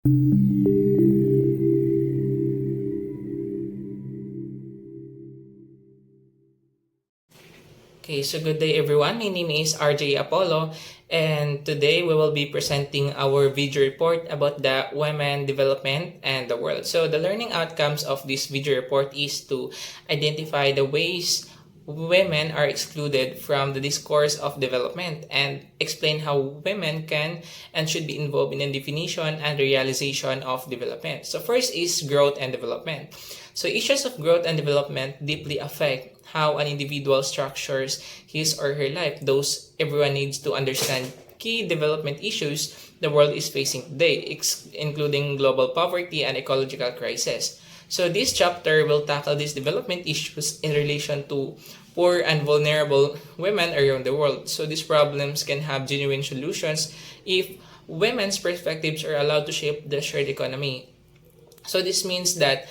Okay, so good day everyone. My name is RJ Apollo, and today we will be presenting our video report about the women development and the world. So the learning outcomes of this video report is to identify the ways women are excluded from the discourse of development and explain how women can and should be involved in the definition and realization of development. So first is growth and development. So issues of growth and development deeply affect how an individual structures his or her life. Those everyone needs to understand key development issues the world is facing today, including global poverty and ecological crisis. So this chapter will tackle these development issues in relation to poor and vulnerable women around the world. So these problems can have genuine solutions if women's perspectives are allowed to shape the shared economy. So this means that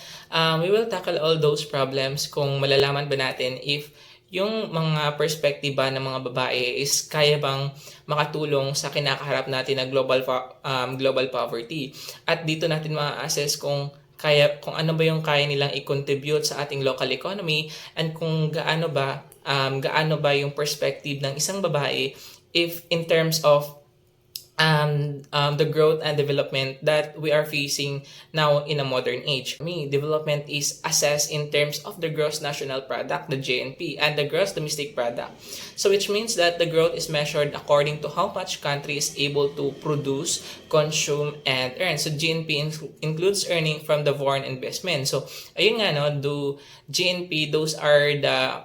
we will tackle all those problems kung malalaman ba natin if yung mga perspektiba ng mga babae is kaya bang makatulong sa kinakaharap natin na global poverty. At dito natin ma-assess kung ano ba yung kaya nilang i-contribute sa ating local economy and kung gaano ba yung perspective ng isang babae if in terms of the growth and development that we are facing now in a modern age. Development is assessed in terms of the gross national product, the GNP, and the gross domestic product. So which means that the growth is measured according to how much country is able to produce, consume, and earn. So GNP includes earning from the foreign investment. So ayun nga GNP, those are the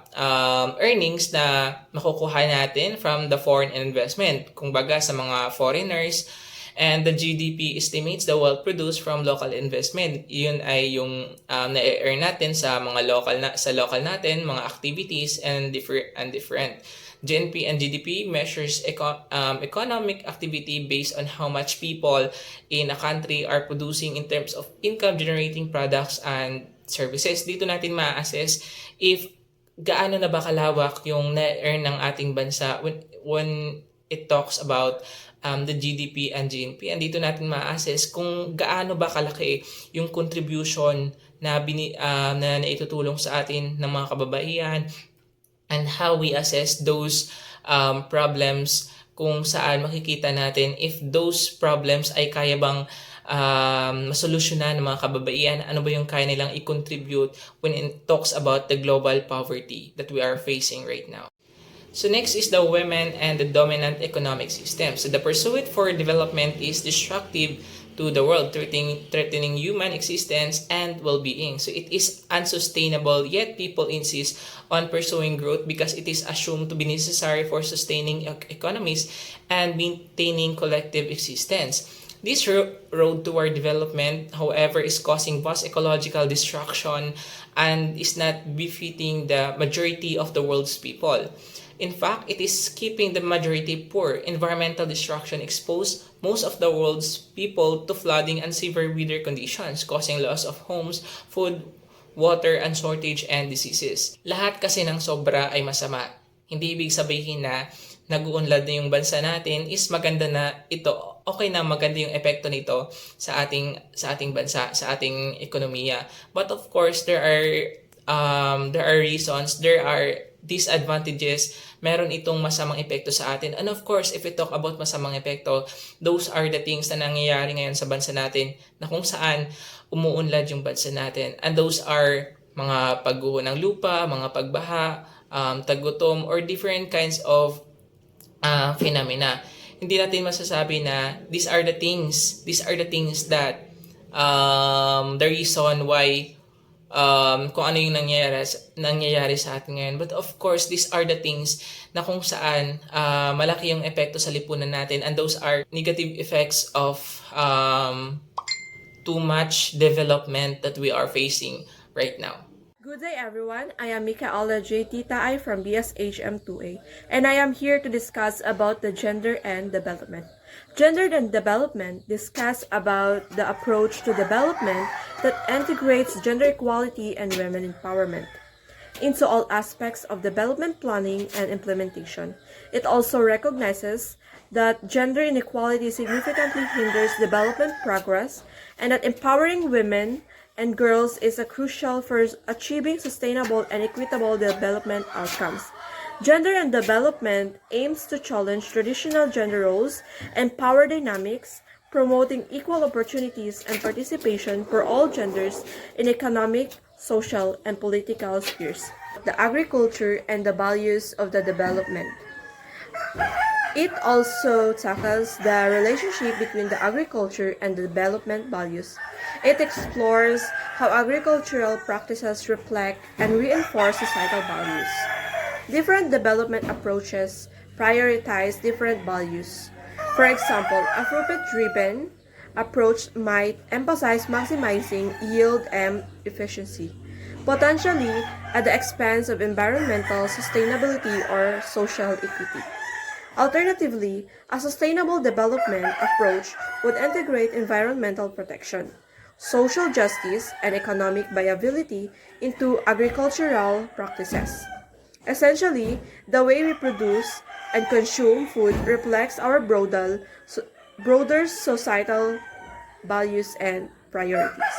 earnings na makukuha natin from the foreign investment. Kung baga sa mga foreigners, and the GDP estimates the wealth produced from local investment. Yun ay yung na-earn natin sa mga local natin, mga activities and different. GNP and GDP measures economic activity based on how much people in a country are producing in terms of income generating products and services. Dito natin ma-assess if gaano na ba kalawak yung na-earn ng ating bansa when it talks about the GDP and GNP. And dito natin ma-assess kung gaano ba kalaki yung contribution na naitutulong sa atin ng mga kababaihan and how we assess those problems, kung saan makikita natin if those problems ay kaya bang masolusyonan ng mga kababaihan, ano ba yung kaya nilang i-contribute when it talks about the global poverty that we are facing right now. So next is the women and the dominant economic system. So the pursuit for development is destructive to the world, threatening human existence and well-being. So it is unsustainable, yet people insist on pursuing growth because it is assumed to be necessary for sustaining economies and maintaining collective existence. This road toward development, however, is causing vast ecological destruction and is not befitting the majority of the world's people. In fact, it is keeping the majority poor. Environmental destruction exposed most of the world's people to flooding and severe weather conditions, causing loss of homes, food, water, and shortage and diseases. Lahat kasi ng sobra ay masama. Hindi ibig sabihin na nag-uunlad na yung bansa natin is maganda na ito. Okay na maganda yung epekto nito sa ating bansa, sa ating ekonomiya. But of course, there are reasons, there are disadvantages, meron itong masamang epekto sa atin. And of course, if we talk about masamang epekto, those are the things na nangyayari ngayon sa bansa natin na kung saan umuunlad yung bansa natin. And those are mga pagguho ng lupa, mga pagbaha, tagutom, or different kinds of phenomena. Hindi natin masasabi na these are the things that the reason why kung ano yung nangyayari sa atin ngayon. But of course, these are the things na kung saan malaki yung epekto sa lipunan natin, and those are negative effects of too much development that we are facing right now. Good day everyone, I am Micaela J. Titaay from BSHM 2A, and I am here to discuss about the gender and development. Gender and development discuss about the approach to development that integrates gender equality and women empowerment into all aspects of development planning and implementation. It also recognizes that gender inequality significantly hinders development progress, and that empowering women and girls is crucial for achieving sustainable and equitable development outcomes. Gender and development aims to challenge traditional gender roles and power dynamics, promoting equal opportunities and participation for all genders in economic, social, and political spheres. The agriculture and the values of the development. It also tackles the relationship between the agriculture and the development values. It explores how agricultural practices reflect and reinforce societal values. Different development approaches prioritize different values. For example, a profit-driven approach might emphasize maximizing yield and efficiency, potentially at the expense of environmental sustainability or social equity. Alternatively, a sustainable development approach would integrate environmental protection, social justice, and economic viability into agricultural practices. Essentially, the way we produce and consume food reflects our broader societal values and priorities.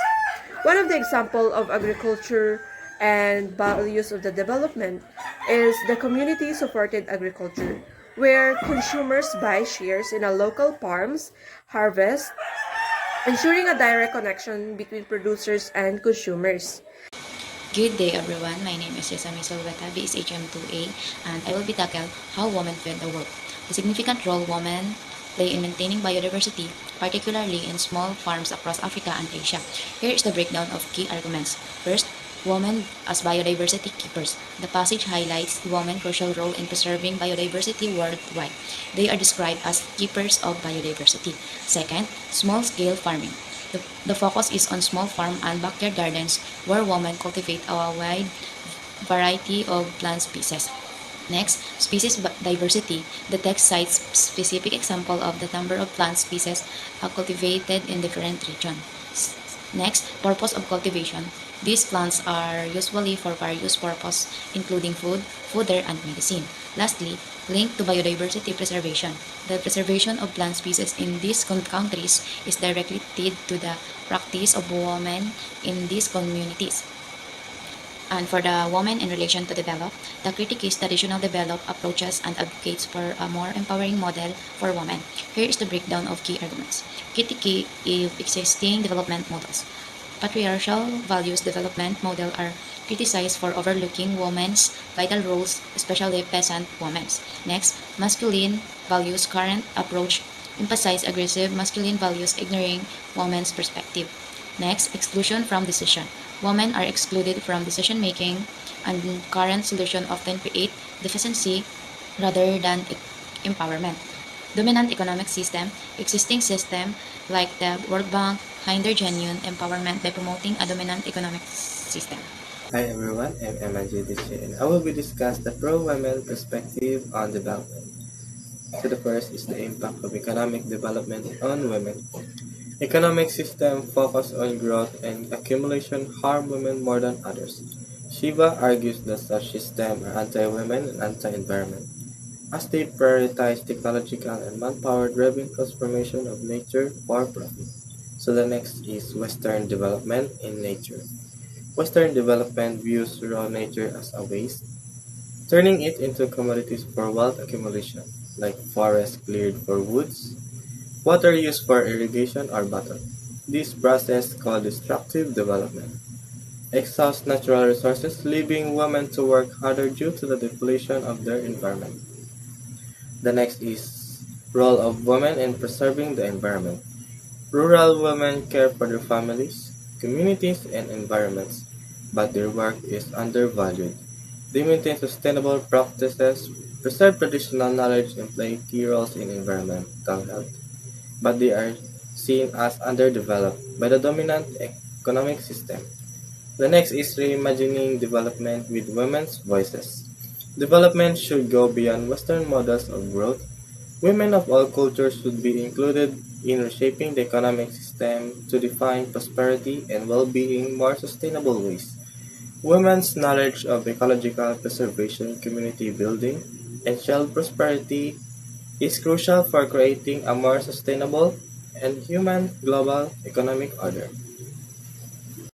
One of the examples of agriculture and values of the development is the community-supported agriculture, where consumers buy shares in a local farms, harvest, ensuring a direct connection between producers and consumers. Good day everyone, my name is Yasami Solveta, BSHM 2A, and I will be tackling how women feed the world. The significant role women play in maintaining biodiversity, particularly in small farms across Africa and Asia. Here is the breakdown of key arguments. First, women as biodiversity keepers. The passage highlights women's crucial role in preserving biodiversity worldwide. They are described as keepers of biodiversity. Second, small-scale farming. The focus is on small farm and backyard gardens where women cultivate a wide variety of plant species. Next, species diversity. The text cites specific example of the number of plant species cultivated in different regions. Next, purpose of cultivation. These plants are usually for various purposes, including food, fodder, and medicine. Lastly, linked to biodiversity preservation. The preservation of plant species in these countries is directly tied to the practice of women in these communities. And for the woman in relation to develop, the critique is traditional developed approaches and advocates for a more empowering model for women. Here is the breakdown of key arguments. Critique of existing development models. Patriarchal values development model are criticized for overlooking women's vital roles, especially peasant women. Next, masculine values current approach emphasize aggressive masculine values ignoring women's perspective. Next, exclusion from decision. Women are excluded from decision making, and current solution often create deficiency rather than empowerment. Dominant economic system. Existing system like the World Bank hinder genuine empowerment by promoting a dominant economic system. Hi everyone, I'm A.M.L and I will be discuss the pro-women perspective on development. So the first is the impact of economic development on women. Economic system focus on growth and accumulation harm women more than others. Shiva argues that such systems are anti-women and anti-environment, as they prioritize technological and manpower-driven transformation of nature for profit. So the next is Western development in nature. Western development views raw nature as a waste, turning it into commodities for wealth accumulation, like forests cleared for woods, water used for irrigation or battle. This process, called destructive development, exhausts natural resources, leaving women to work harder due to the depletion of their environment. The next is role of women in preserving the environment. Rural women care for their families, communities, and environments, but their work is undervalued. They maintain sustainable practices, preserve traditional knowledge, and play key roles in environmental health, but they are seen as underdeveloped by the dominant economic system. The next is reimagining development with women's voices. Development should go beyond Western models of growth. Women of all cultures should be included in reshaping the economic system to define prosperity and well-being more sustainable ways. Women's knowledge of ecological preservation, community building, and child prosperity is crucial for creating a more sustainable and human global economic order.